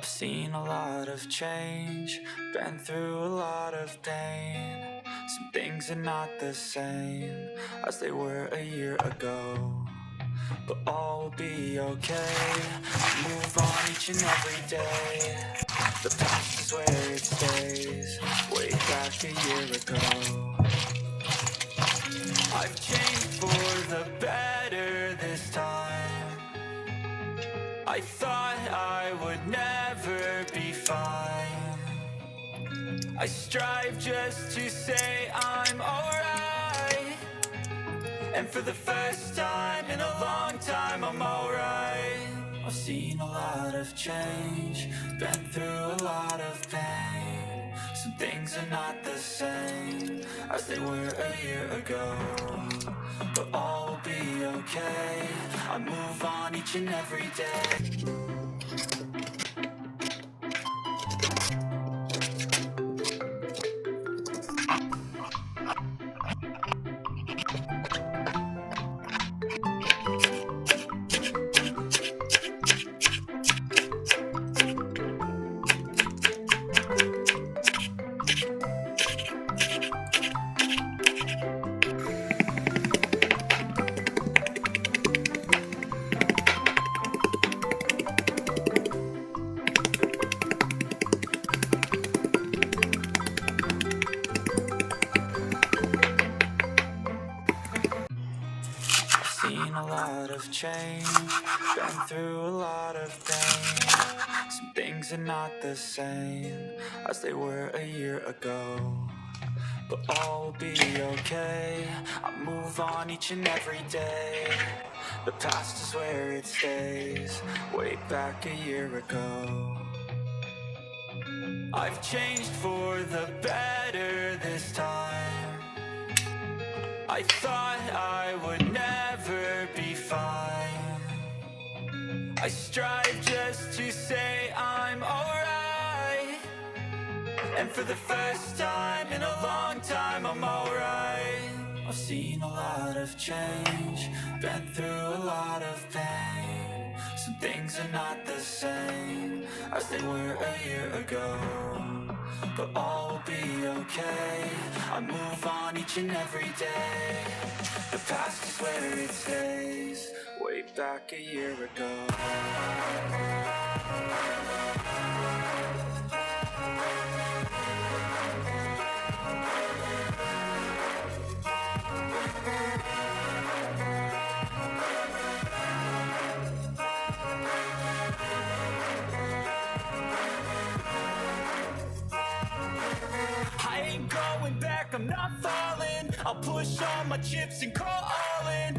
I've seen a lot of change, been through a lot of pain. Some things are not the same as they were a year ago, but all will be okay. Move on each and every day. The past is where it stays, way back a year ago. I've changed for the better this time. I thought I would never be fine. I strive just to say I'm alright, and for the first time in a long time I'm alright. I've seen a lot of change, been through a lot of pain. Some things are not the same as they were a year ago, but all will be okay. I move on each and every day. Seen a lot of change, been through a lot of pain. Some things are not the same as they were a year ago, but all will be okay. I move on each and every day. The past is where it stays, way back a year ago. I've changed for the better this time. I thought I would never be fine. I strive just to say I'm alright, and for the first time in a long time I'm alright. I've seen a lot of change, been through a lot of pain. Some things are not the same as they were a year ago, but all will be okay. I move on each and every day. The past is where it stays, way back a year ago. I ain't going back, I'm not falling. I'll push all my chips and call all in.